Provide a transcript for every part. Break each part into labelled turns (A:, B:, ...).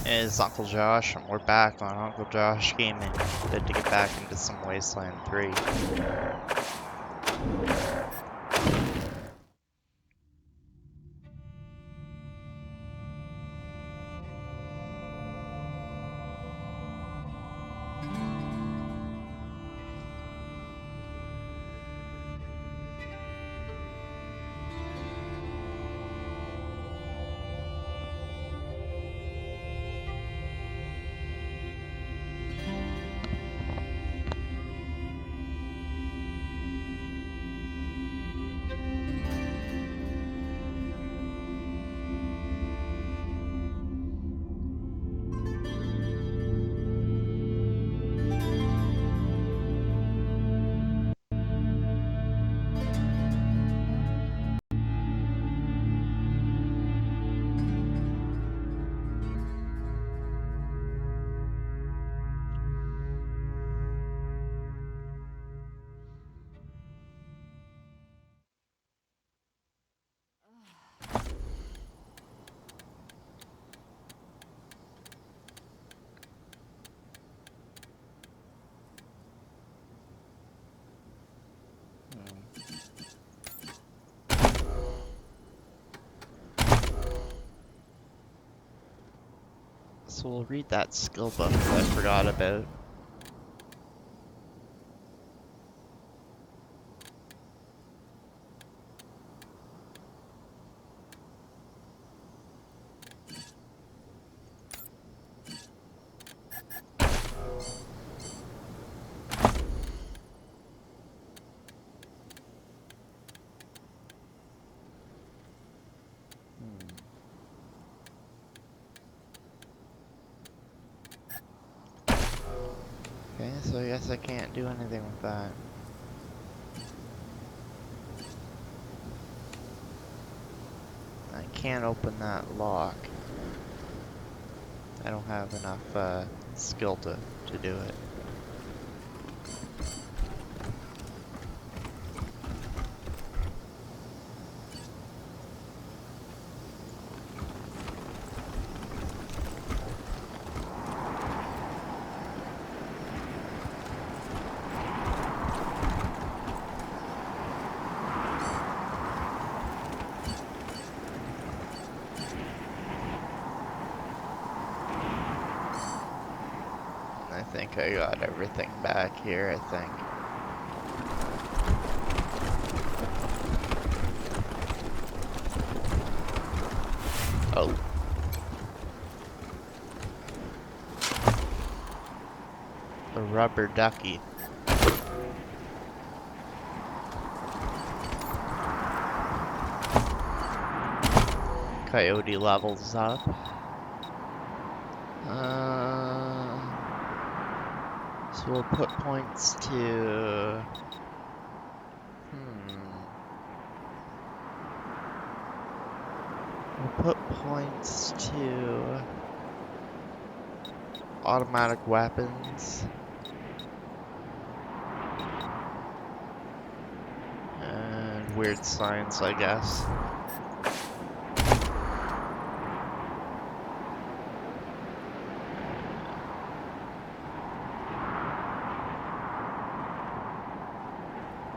A: Is Uncle Josh, and we're back on Uncle Josh Gaming. Good to get back into some Wasteland 3. So we'll read that skill book that I forgot about. Okay, so I guess I can't do anything with that. I can't open that lock. I don't have enough skill to do it. I think I got everything back here, I think. Oh. A rubber ducky. Coyote levels up. So we'll put points to... We'll put points to... automatic weapons. And weird signs, I guess.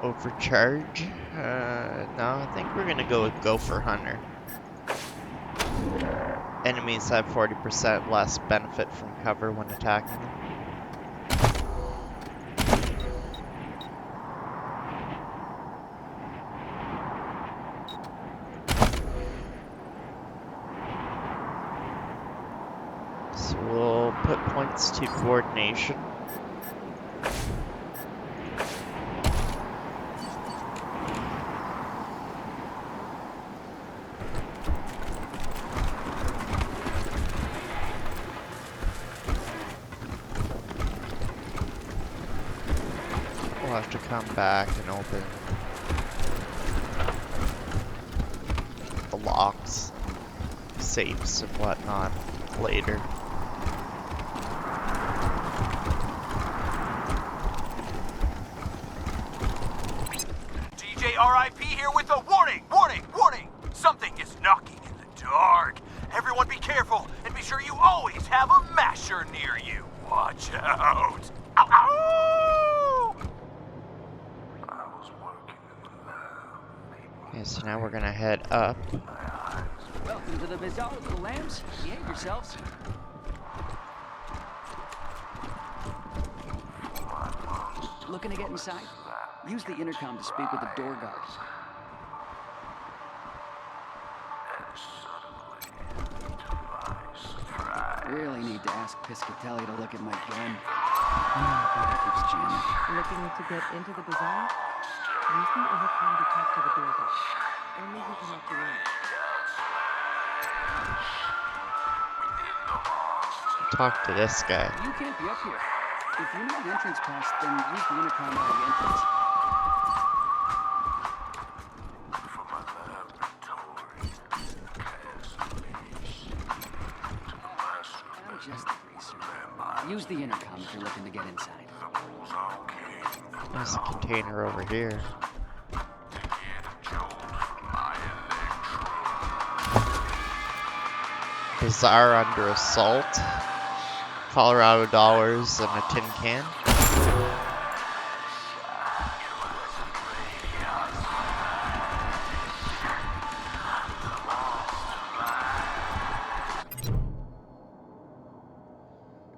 A: Overcharge? No, I think we're gonna go with Gopher Hunter. Enemies have 40% less benefit from cover when attacking them. So we'll put points to coordination. We'll have to come back and open the locks, safes, and whatnot later.
B: DJ RIP here with a warning! Warning! Warning! Something is knocking in the dark. Everyone be careful and be sure you always have Watch out! Ow, ow!
A: Okay, so now we're gonna head up.
C: Welcome to the bazaar, little lambs. Behave yourselves. Looking to get inside? Use the intercom to speak with the door guard. Really need to ask Piscatelli to look at my gun. It keeps jamming.
D: Looking to get into the bazaar? Use the intercom to talk to the door guard. Only he can let you in.
A: Talk to this guy.
C: You can't be up here. If you need an entrance pass, then use the intercom by the entrance. I'm just a greaser. Use the intercom if you're looking to get inside.
A: There's a container over here. Bazaar under assault. Colorado dollars and a tin can.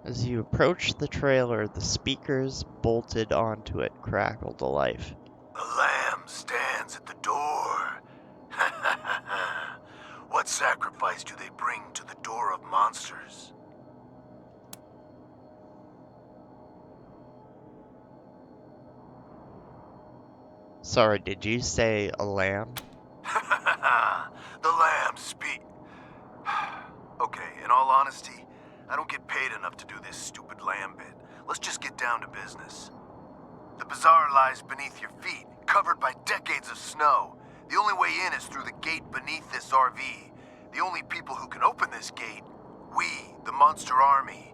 A: As you approach the trailer, the speakers bolted onto it crackle to life.
B: The lamb stands at the door. What sacrifice do they bring to the door of monsters?
A: Sorry, did you say a lamb?
B: The lamb speak. Okay, in all honesty, I don't get paid enough to do this stupid lamb bit. Let's just get down to business. The bazaar lies beneath your feet, covered by decades of snow. The only way in is through the gate beneath this RV. The only people who can open this gate, we, the Monster Army.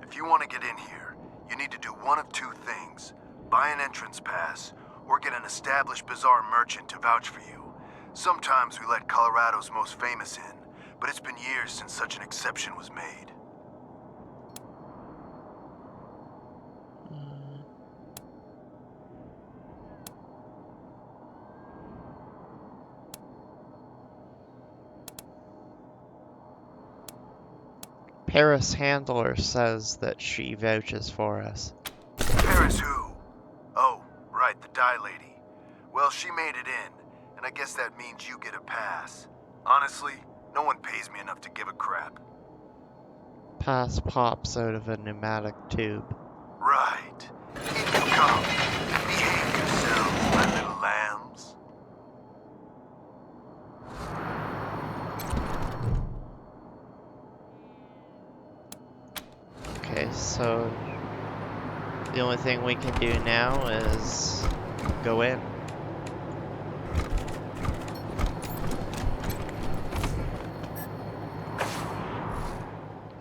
B: If you want to get in here, you need to do one of two things. Buy an entrance pass, or get an established bazaar merchant to vouch for you. Sometimes we let Colorado's most famous in, but it's been years since such an exception was made.
A: Paris Handler says that she vouches for us.
B: Paris who? Oh, right, the dye lady. Well, she made it in, and I guess that means you get a pass. Honestly, no one pays me enough to give a crap.
A: Pass pops out of a pneumatic tube.
B: Right. In you come. Behave yourselves, my little lambs.
A: Okay, so the only thing we can do now is go in.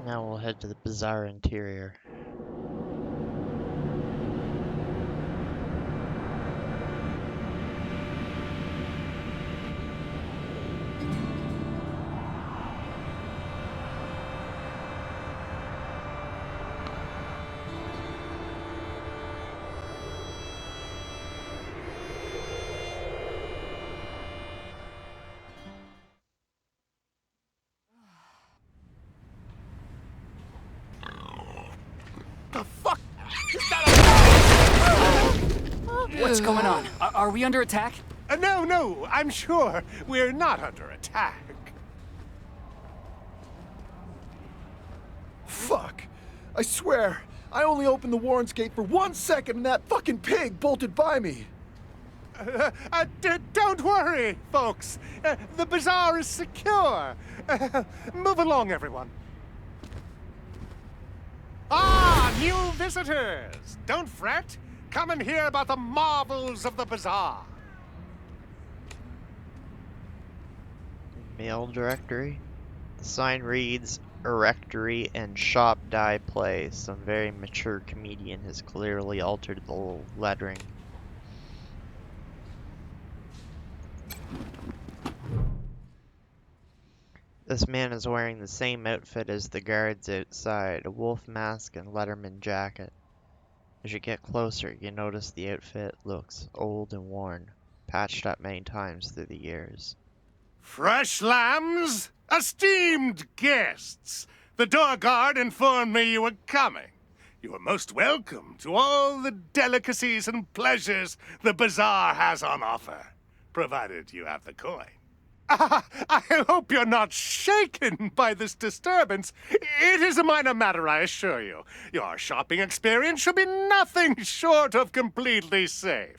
A: Now we'll head to the bazaar interior.
B: The fuck?
C: What's going on? Are we under attack?
E: No, I'm sure we're not under attack.
F: Fuck. I swear, I only opened the Warren's gate for 1 second and that fucking pig bolted by me.
E: Don't worry, folks. The bazaar is secure. Move along, everyone. Ah, new visitors. Don't fret. Come and hear about the marvels of the bazaar.
A: Mail directory. The sign reads Erectory and Shop Die Play. Some very mature comedian has clearly altered the lettering. This man is wearing the same outfit as the guards outside, a wolf mask and Letterman jacket. As you get closer, you notice the outfit looks old and worn, patched up many times through the years.
E: Fresh lambs, esteemed guests. The door guard informed me you were coming. You are most welcome to all the delicacies and pleasures the bazaar has on offer, provided you have the coin. I hope you're not shaken by this disturbance. It is a minor matter, I assure you. Your shopping experience should be nothing short of completely safe.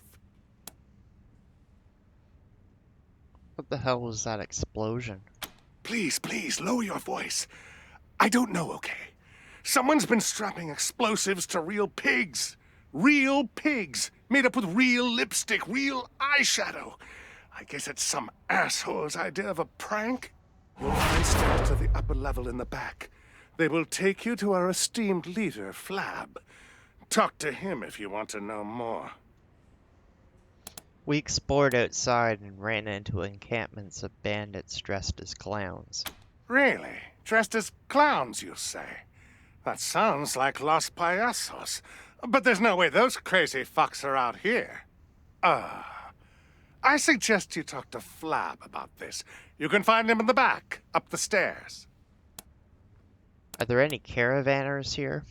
A: What the hell was that explosion?
E: Please, lower your voice. I don't know, okay? Someone's been strapping explosives to real pigs. Real pigs, made up with real lipstick, real eyeshadow. I guess it's some asshole's idea of a prank. You'll find stairs to the upper level in the back. They will take you to our esteemed leader, Flab. Talk to him if you want to know more.
A: We explored outside and ran into encampments of bandits dressed as clowns.
E: Really? Dressed as clowns, you say? That sounds like Los Payasos. But there's no way those crazy fucks are out here. I suggest you talk to Flab about this. You can find him in the back, up the stairs.
A: Are there any caravanners here?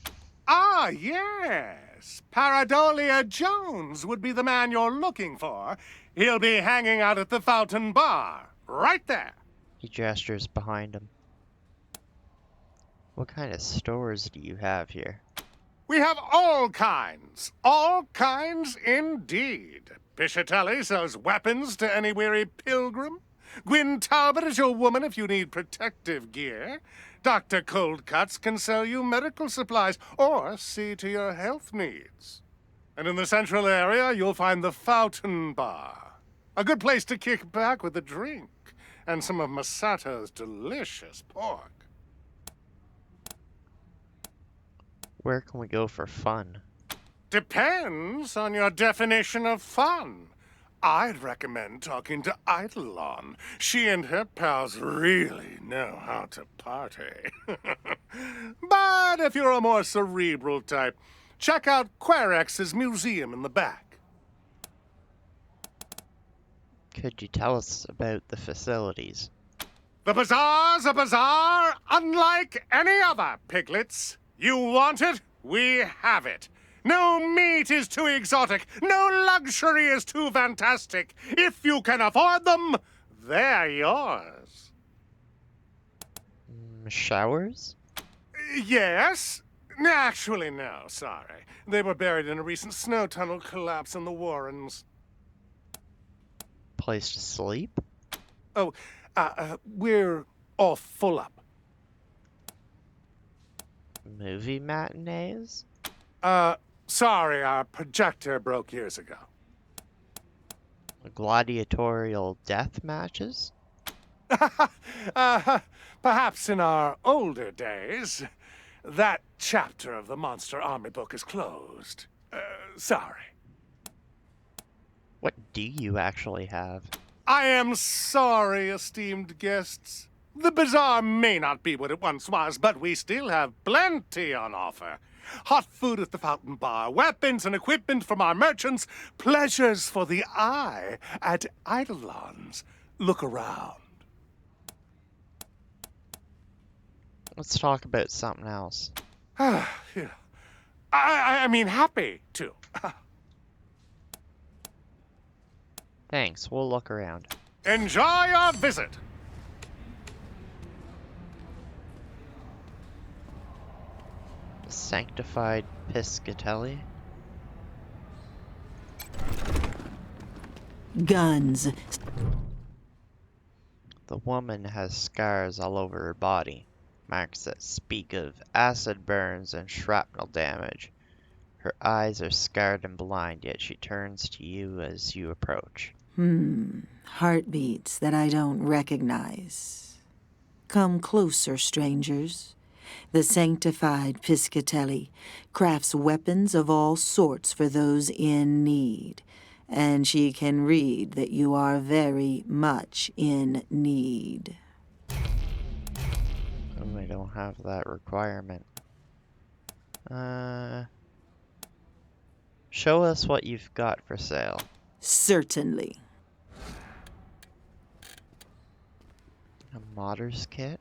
E: Ah, yes. Paradolia Jones would be the man you're looking for. He'll be hanging out at the Fountain Bar, right there.
A: He gestures behind him. What kind of stores do you have here?
E: We have all kinds indeed. Piscitelli sells weapons to any weary pilgrim. Gwyn Talbot is your woman if you need protective gear. Dr. Coldcuts can sell you medical supplies or see to your health needs. And in the central area, you'll find the Fountain Bar. A good place to kick back with a drink and some of Masato's delicious pork.
A: Where can we go for fun?
E: Depends on your definition of fun. I'd recommend talking to Eidolon. She and her pals really know how to party. But if you're a more cerebral type, check out Querex's museum in the back.
A: Could you tell us about the facilities?
E: The bazaar's a bazaar unlike any other, piglets. You want it? We have it. No meat is too exotic. No luxury is too fantastic. If you can afford them, they're yours.
A: Showers?
E: Yes? Actually, no, sorry. They were buried in a recent snow tunnel collapse in the Warrens.
A: Place to sleep?
E: Oh, we're all full up.
A: Movie matinees?
E: Sorry, our projector broke years ago.
A: Gladiatorial death matches?
E: Perhaps in our older days, that chapter of the Monster Army book is closed. Sorry.
A: What do you actually have?
E: I am sorry, esteemed guests. The bazaar may not be what it once was, but we still have plenty on offer. Hot food at the Fountain Bar, weapons and equipment from our merchants, pleasures for the eye at Eidolon's. Look around.
A: Let's talk about something else.
E: Yeah. I mean, happy to.
A: Thanks, we'll look around.
E: Enjoy your visit.
A: Sanctified Piscatelli?
D: Guns.
A: The woman has scars all over her body, marks that speak of acid burns and shrapnel damage. Her eyes are scarred and blind, yet she turns to you as you approach.
D: Heartbeats that I don't recognize. Come closer, strangers. The sanctified Piscatelli crafts weapons of all sorts for those in need, and she can read that you are very much in need.
A: I don't have that requirement. Show us what you've got for sale.
D: Certainly.
A: A modder's kit.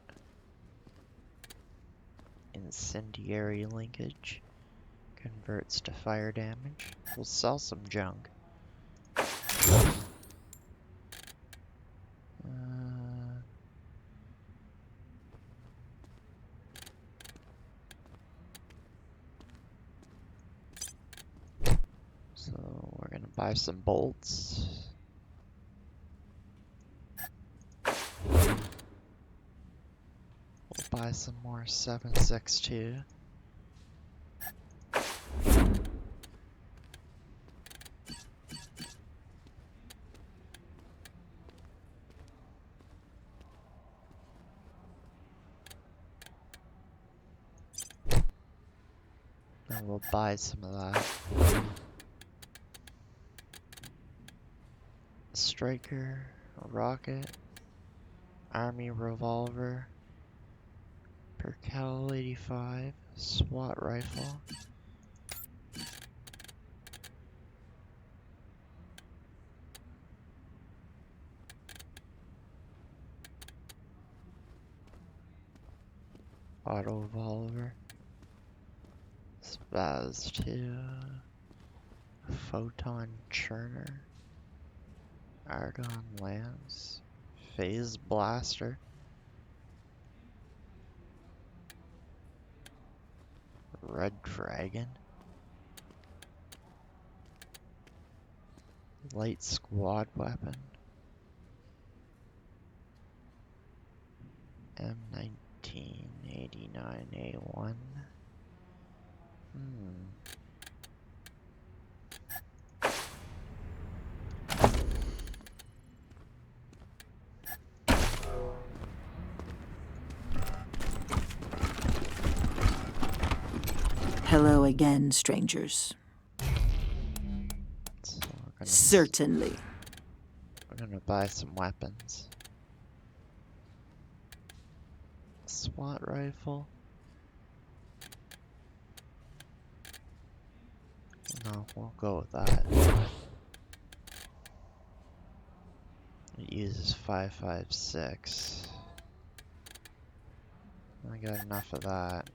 A: Incendiary linkage. Converts to fire damage. We'll sell some junk. So we're gonna buy some bolts. We'll buy some more 7.62. And we'll buy some of that. Striker, a rocket, army revolver, Percal 85, SWAT rifle. Auto revolver. Spaz 2. Photon churner. Argon lance. Phase blaster. Red dragon. Light squad weapon. M1989A1.
D: Hello again, strangers.
A: So
D: Certainly.
A: we're gonna buy some weapons. SWAT rifle. No, we'll go with that. It uses 5.56. I got enough of that.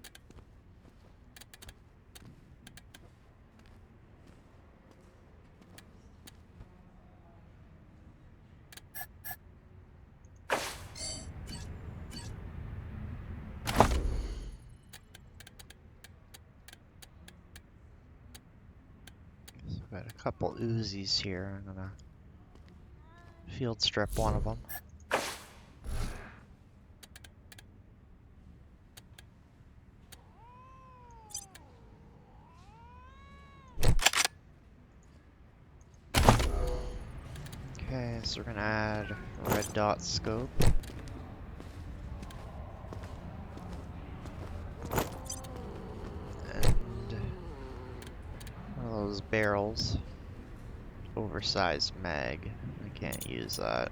A: So I've got a couple Uzis here. I'm gonna field strip one of them. Okay, so we're gonna add a red dot scope. And one of those barrels. Oversized mag. I can't use that.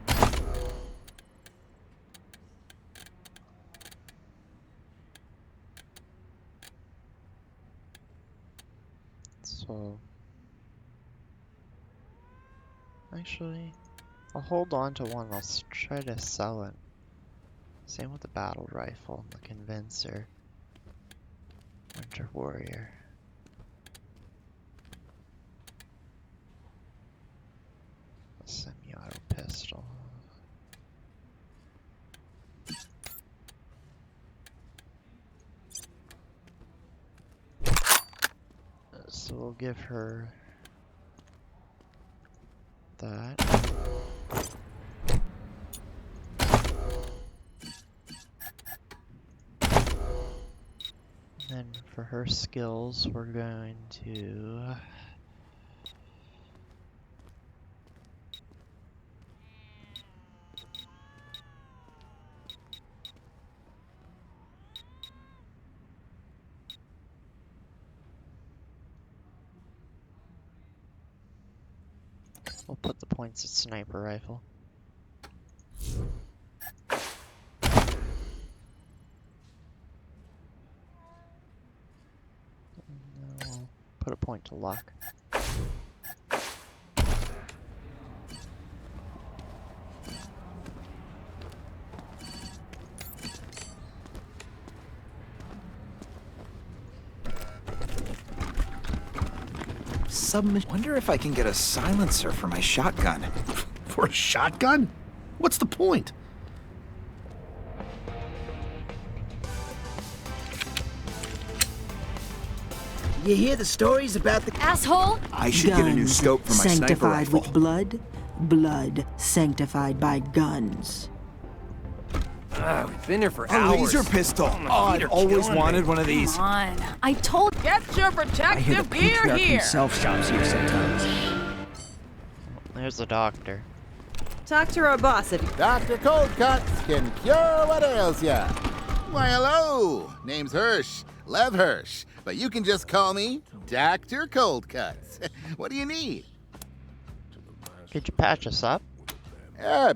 A: So actually, I'll hold on to one. I'll try to sell it. Same with the battle rifle and the convincer. Winter warrior. A semi-auto pistol. So we'll give her that. And then for her skills, we're going to we'll put the points at sniper rifle. put a point to luck.
G: Wonder if I can get a silencer for my shotgun.
H: For a shotgun? What's the point?
I: You hear the stories about the
J: Asshole!
G: I should get a new
D: Guns
G: scope for my sniper
D: sanctified
G: rifle.
D: with blood, blood sanctified by guns.
C: We've been here for
G: A
C: hours.
G: laser pistol. Oh, I've always wanted one of these.
J: Come on. I told
K: Get your
C: I hear the
K: protective gear
C: patriarch
K: here!
C: himself shops here sometimes.
A: There's the doctor.
K: Talk to our boss if
L: Dr. Coldcuts can cure what ails ya. Why, hello. Name's Hirsch, Lev Hirsch, but you can just call me Dr. Coldcuts. What do you need?
A: Could you patch us up?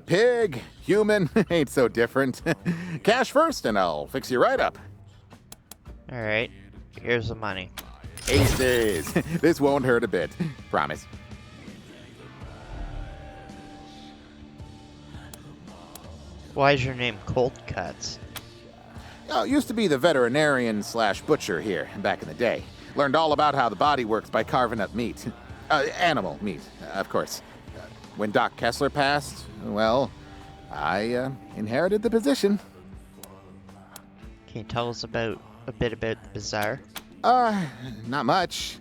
L: Pig, human, ain't so different. Cash first and I'll fix you right up.
A: Alright, here's the money.
L: Aces. This won't hurt a bit. Promise.
A: Why is your name Cold Cuts?
L: Oh, used to be the veterinarian slash butcher here back in the day. Learned all about how the body works by carving up meat. Animal meat, of course. When Doc Kessler passed, well, I inherited the position.
A: Can you tell us a bit about the bazaar?
L: Not much.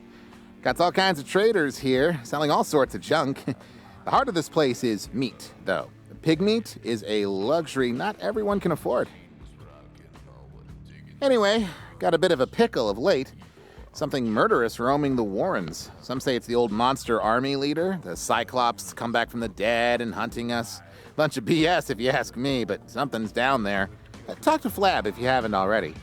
L: Got all kinds of traders here, selling all sorts of junk. The heart of this place is meat, though. Pig meat is a luxury not everyone can afford. Anyway, got a bit of a pickle of late. Something murderous roaming the Warrens. Some say it's the old monster army leader, the Cyclops come back from the dead and hunting us. Bunch of BS if you ask me, but something's down there. Talk to Flab if you haven't already.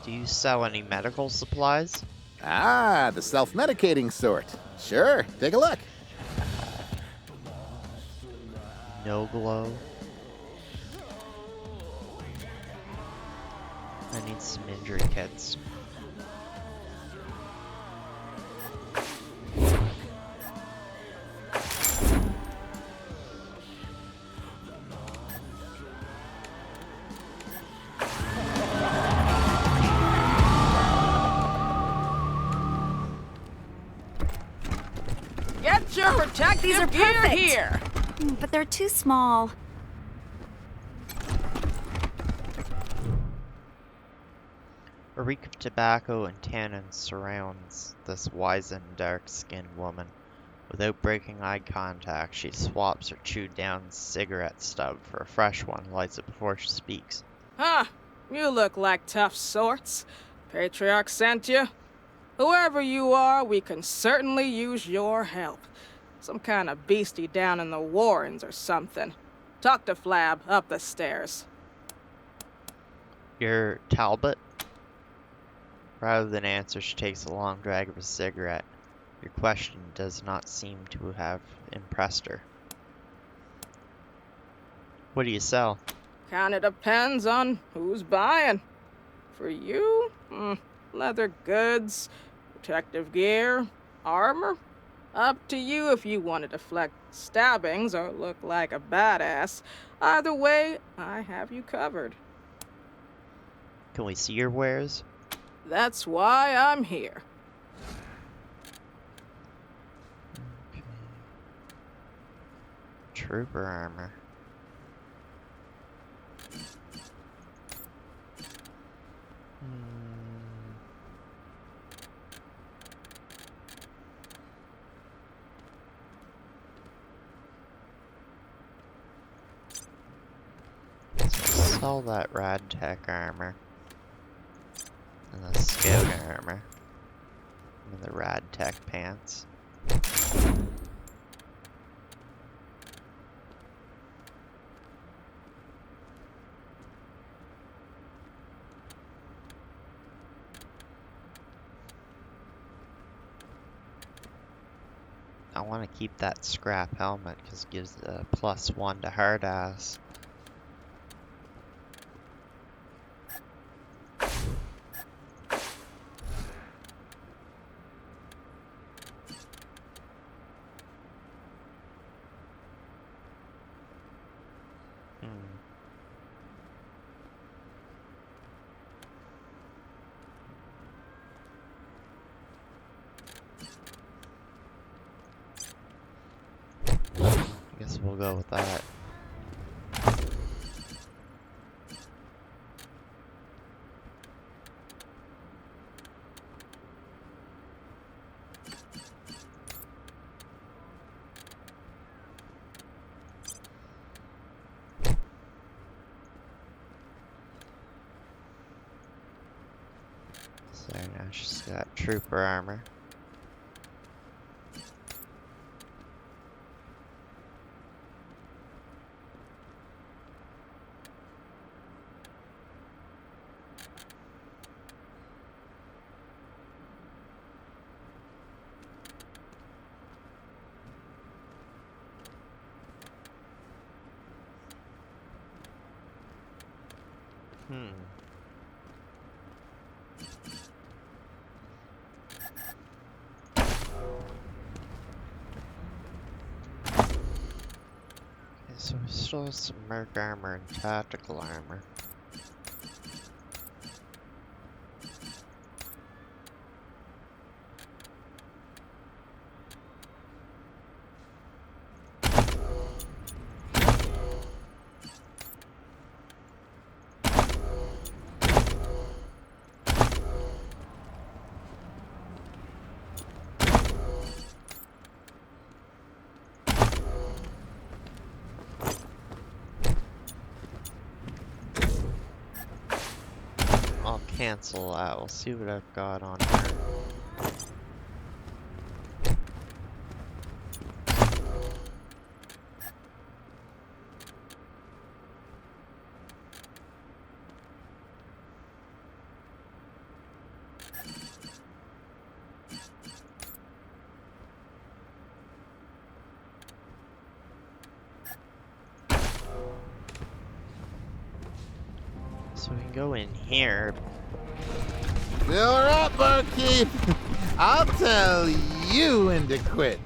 A: Do you sell any medical supplies?
L: Ah, the self-medicating sort. Sure, take a look.
A: No glow. I need some injury kits.
K: Get your protective
J: These are
K: gear
J: perfect.
K: here!
J: but they're too small.
A: A reek of tobacco and tannin surrounds this wizened, dark-skinned woman. Without breaking eye contact, she swaps her chewed-down cigarette stub for a fresh one, lights it before she speaks.
K: Huh, you look like tough sorts. Patriarch sent you. Whoever you are, we can certainly use your help. Some kind of beastie down in the Warrens or something. Talk to Flab up the stairs.
A: You're Talbot? Rather than answer, she takes a long drag of a cigarette. Your question does not seem to have impressed her. What do you sell?
K: Kinda depends on who's buying. For you, leather goods, protective gear, armor. Up to you if you want to deflect stabbings or look like a badass. Either way, I have you covered.
A: Can we see your wares?
K: That's why I'm here.
A: Trooper armor. Sell that rad tech armor. And the scout armor. And the rad tech pants. I want to keep that scrap helmet because it gives a +1 to hard ass. I guess we'll go with that. So now she's got trooper armor. So we still have some merc armor and tactical armor. I'll cancel that. We'll see what I've got on her. So we can go in here.
L: Fill her up, barkeep! I'll tell you when to quit.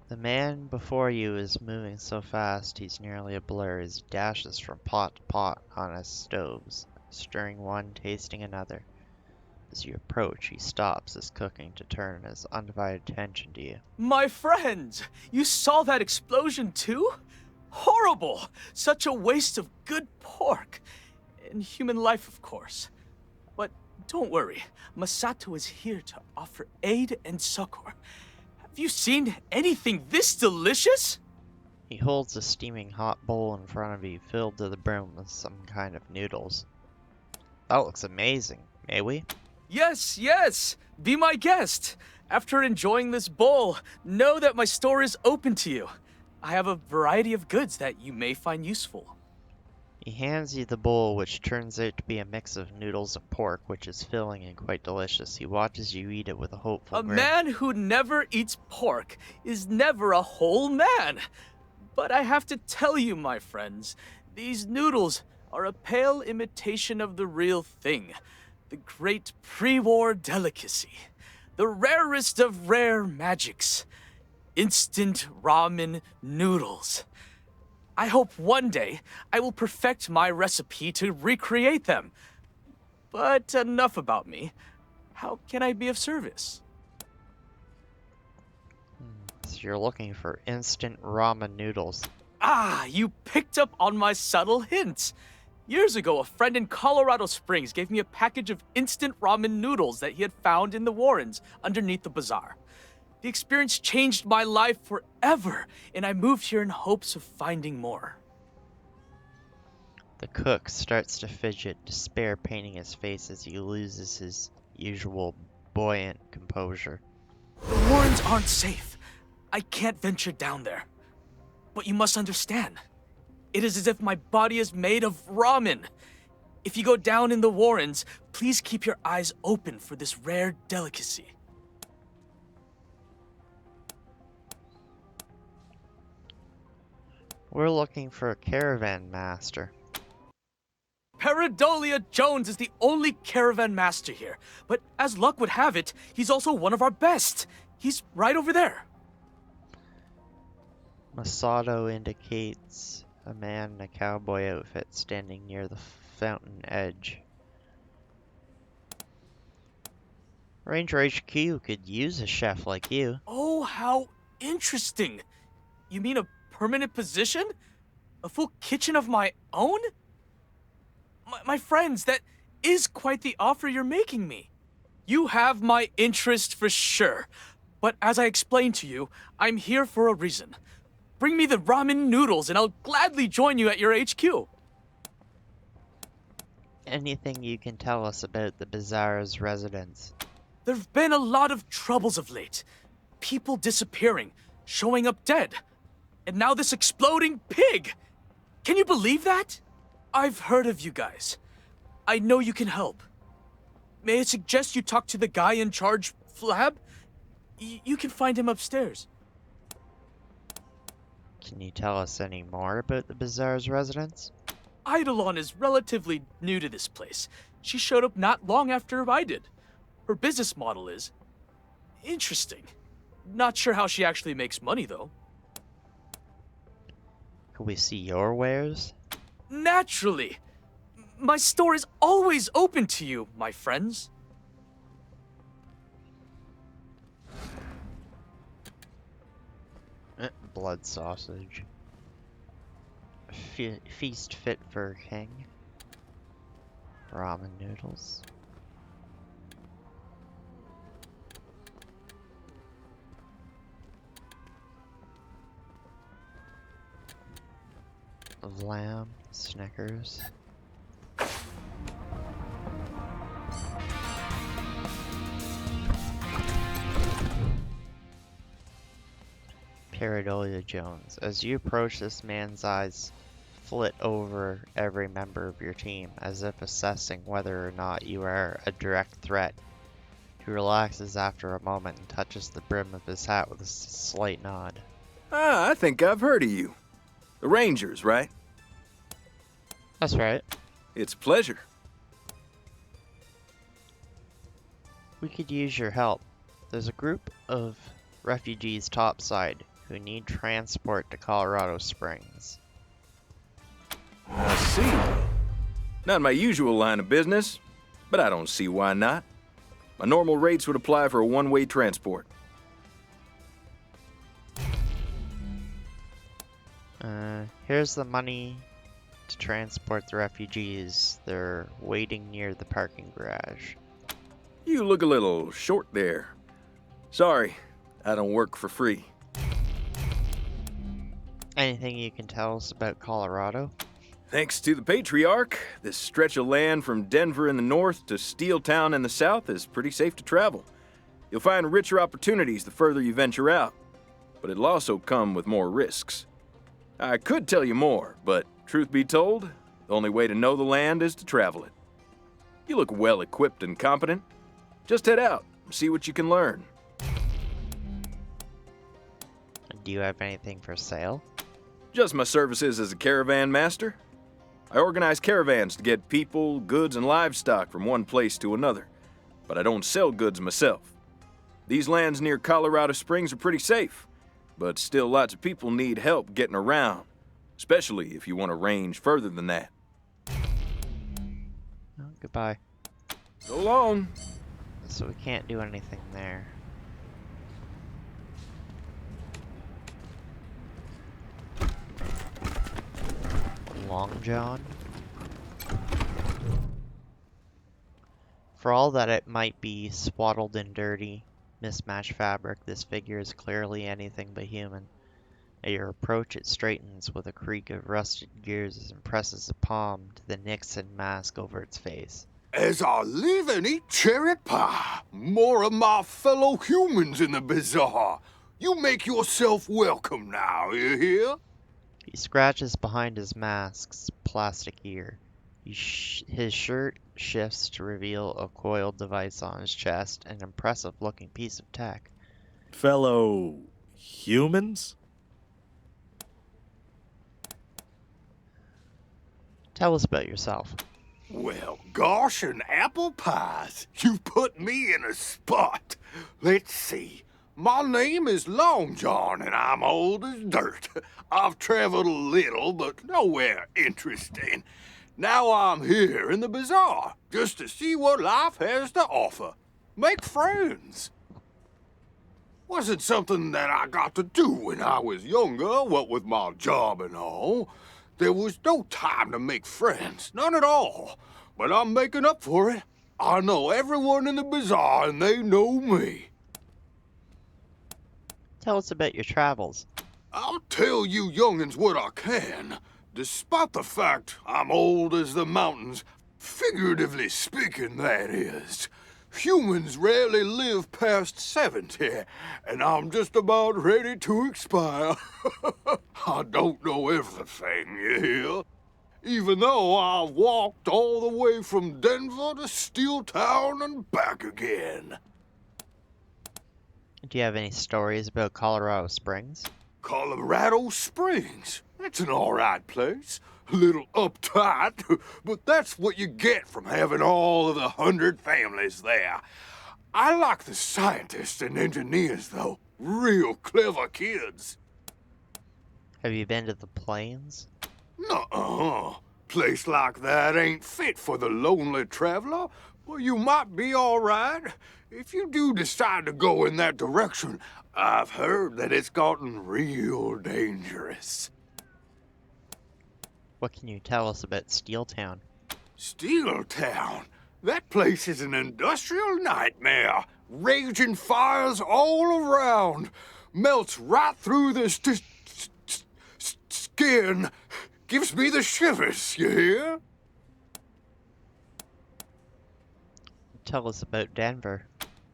A: The man before you is moving so fast he's nearly a blur as he dashes from pot to pot on his stoves, stirring one, tasting another. As you approach, he stops his cooking to turn his undivided attention to you.
M: My friends, you saw that explosion too? Horrible! Such a waste of good pork. And human life, of course. But don't worry, Masato is here to offer aid and succor. Have you seen anything this delicious?
A: He holds a steaming hot bowl in front of you, filled to the brim with some kind of noodles. That looks amazing. May we?
M: Yes, yes! Be my guest! After enjoying this bowl, know that my store is open to you. I have a variety of goods that you may find useful.
A: He hands you the bowl, which turns out to be a mix of noodles and pork, which is filling and quite delicious. He watches you eat it with a hopeful grin.
M: A man who never eats pork is never a whole man. But I have to tell you, my friends, these noodles are a pale imitation of the real thing. The great pre-war delicacy. The rarest of rare magics. Instant ramen noodles. I hope one day I will perfect my recipe to recreate them. But enough about me. How can I be of service?
A: So you're looking for instant ramen noodles.
M: Ah, you picked up on my subtle hint. Years ago, a friend in Colorado Springs gave me a package of instant ramen noodles that he had found in the Warrens underneath the bazaar. The experience changed my life forever, and I moved here in hopes of finding more.
A: The cook starts to fidget, despair painting his face as he loses his usual buoyant composure.
M: The Warrens aren't safe. I can't venture down there. But you must understand, it is as if my body is made of ramen. If you go down in the Warrens, please keep your eyes open for this rare delicacy.
A: We're looking for a caravan master.
M: Paradolia Jones is the only caravan master here, but as luck would have it, he's also one of our best. He's right over there.
A: Masato indicates a man in a cowboy outfit standing near the fountain edge. Ranger HQ could use a chef like you.
M: Oh, how interesting. You mean a permanent position? A full kitchen of my own? My friends, that is quite the offer you're making me. You have my interest for sure. But as I explained to you, I'm here for a reason. Bring me the ramen noodles and I'll gladly join you at your HQ.
A: Anything you can tell us about the Bazaar's residents?
M: There've been a lot of troubles of late. People disappearing, showing up dead. And now this exploding pig! Can you believe that? I've heard of you guys. I know you can help. May I suggest you talk to the guy in charge, Flab? You can find him upstairs.
A: Can you tell us any more about the Bazaar's residents?
M: Eidolon is relatively new to this place. She showed up not long after I did. Her business model is interesting. Not sure how she actually makes money, though.
A: Could we see your wares?
M: Naturally! My store is always open to you, my friends.
A: Blood sausage. Feast fit for a king. Ramen noodles. Lamb, Snickers. Paradolia Jones. As you approach, this man's eyes flit over every member of your team, as if assessing whether or not you are a direct threat. He relaxes after a moment and touches the brim of his hat with a slight nod.
B: Ah, I think I've heard of you. The Rangers, right?
A: That's right.
B: It's a pleasure.
A: We could use your help. There's a group of refugees topside who need transport to Colorado Springs.
B: I see. Not my usual line of business, but I don't see why not. My normal rates would apply for a one-way transport.
A: Here's the money to transport the refugees. They're waiting near the parking garage.
B: You look a little short there. Sorry, I don't work for free.
A: Anything you can tell us about Colorado?
B: Thanks to the Patriarch, this stretch of land from Denver in the north to Steeltown in the south is pretty safe to travel. You'll find richer opportunities the further you venture out, but it'll also come with more risks. I could tell you more, but truth be told, the only way to know the land is to travel it. You look well equipped and competent. Just head out and see what you can learn.
A: Do you have anything for sale?
B: Just my services as a caravan master. I organize caravans to get people, goods, and livestock from one place to another, but I don't sell goods myself. These lands near Colorado Springs are pretty safe, but still lots of people need help getting around, especially if you want to range further than that.
A: Oh, goodbye.
B: So long.
A: So we can't do anything there. Long John? For all that it might be swaddled in dirty, mismatched fabric, this figure is clearly anything but human. At your approach, it straightens with a creak of rusted gears and presses a palm to the Nixon mask over its face.
N: As I live and eat cherry pie, more of my fellow humans in the bazaar. You make yourself welcome now, you hear?
A: He scratches behind his mask's plastic ear. His shirt shifts to reveal a coiled device on his chest, an impressive-looking piece of tech.
O: Fellow humans?
A: Tell us about yourself.
N: Well, gosh and apple pies, you've put me in a spot. Let's see. My name is Long John, and I'm old as dirt. I've traveled a little, but nowhere interesting. Now I'm here in the bazaar, just to see what life has to offer. make friends. Wasn't something that I got to do when I was younger, what with my job and all. There was no time to make friends, none at all. But I'm making up for it. I know everyone in the bazaar and they know me.
A: Tell us about your travels.
N: I'll tell you young'uns what I can. Despite the fact I'm old as the mountains, figuratively speaking, that is. Humans rarely live past 70, and I'm just about ready to expire. I don't know everything, you hear? Even though I walked all the way from Denver to Steel Town and back again.
A: Do you have any stories about Colorado Springs?
N: Colorado Springs? That's an alright place. A little uptight, but that's what you get from having all of the 100 families there. I like the scientists and engineers, though. Real clever kids.
A: Have you been to the plains?
N: Nuh-uh. Place like that ain't fit for the lonely traveler. Well, you might be alright. If you do decide to go in that direction, I've heard that it's gotten real dangerous.
A: What can you tell us about Steel Town?
N: Steel Town? That place is an industrial nightmare. Raging fires all around. Melts right through the skin. Gives me the shivers, you hear?
A: Tell us about Denver.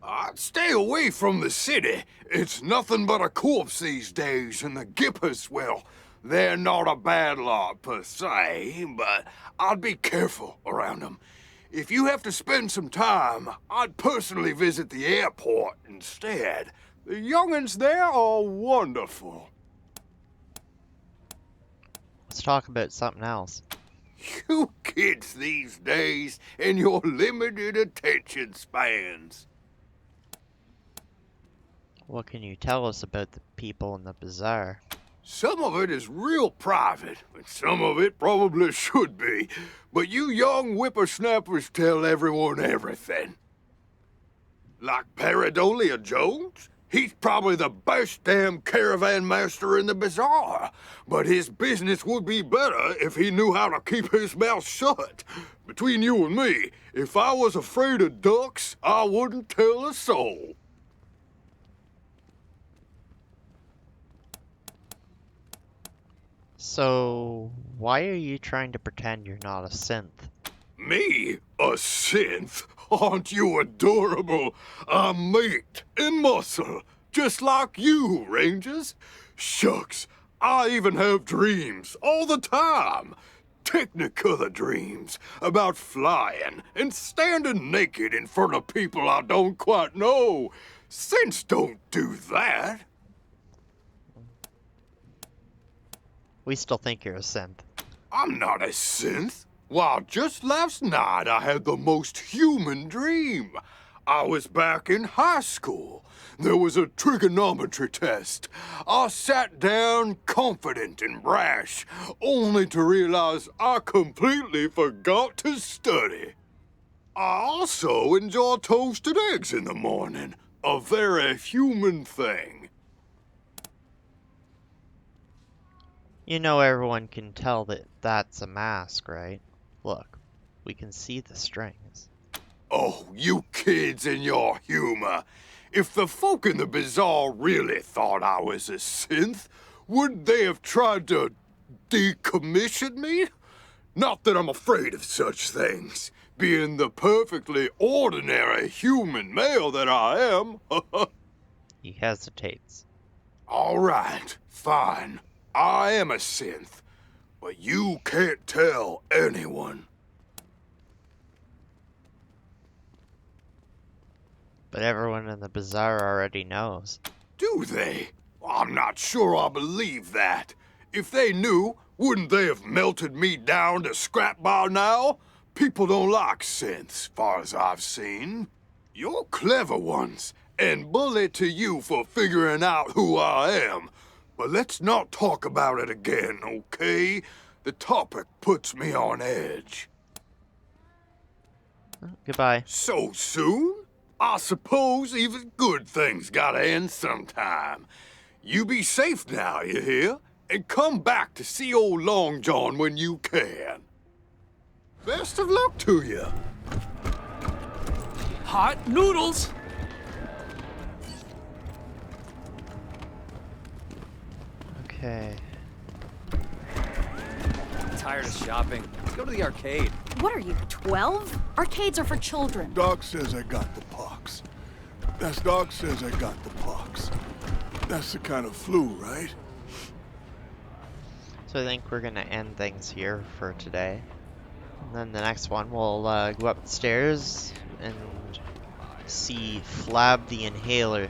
N: I'd stay away from the city. It's nothing but a corpse these days, and the Gippers, well, they're not a bad lot per se, but I'd be careful around them. If you have to spend some time, I'd personally visit the airport instead. The young'uns there are wonderful.
A: Let's talk about something else.
N: You kids these days and your limited attention spans.
A: What can you tell us about the people in the bazaar?
N: Some of it is real private, and some of it probably should be. But you young whippersnappers tell everyone everything. Like Paradolia Jones? He's probably the best damn caravan master in the bazaar. But his business would be better if he knew how to keep his mouth shut. Between you and me, if I was afraid of ducks, I wouldn't tell a soul.
A: So, why are you trying to pretend you're not a synth?
N: Me? A synth? Aren't you adorable? I'm meat and muscle, just like you, Rangers. Shucks, I even have dreams all the time. Technicolor dreams about flying and standing naked in front of people I don't quite know. Synths don't do that.
A: We still think you're a synth.
N: I'm not a synth. Why, just last night I had the most human dream. I was back in high school. There was a trigonometry test. I sat down confident and brash, only to realize I completely forgot to study. I also enjoy toasted eggs in the morning, a very human thing.
A: You know everyone can tell that that's a mask, right? Look, we can see the strings.
N: Oh, you kids and your humor. If the folk in the bazaar really thought I was a synth, wouldn't they have tried to decommission me? Not that I'm afraid of such things, being the perfectly ordinary human male that I am.
A: He hesitates.
N: All right, fine. I am a synth, but you can't tell anyone.
A: But everyone in the bazaar already knows.
N: Do they? I'm not sure I believe that. If they knew, wouldn't they have melted me down to scrap by now? People don't like synths, far as I've seen. You're clever ones, and bully to you for figuring out who I am. But let's not talk about it again, okay? The topic puts me on edge.
A: Goodbye.
N: So soon? I suppose even good things gotta end sometime. You be safe now, you hear? And come back to see old Long John when you can. Best of luck to you.
M: Hot noodles!
A: Okay.
C: Tired of shopping. Let's go to the arcade.
J: What are you, 12? Arcades are for children.
F: Doc says I got the pox. Doc says I got the pox. That's the kind of flu, right?
A: So I think we're gonna end things here for today. And then the next one we'll go upstairs and see Flab the Inhaler.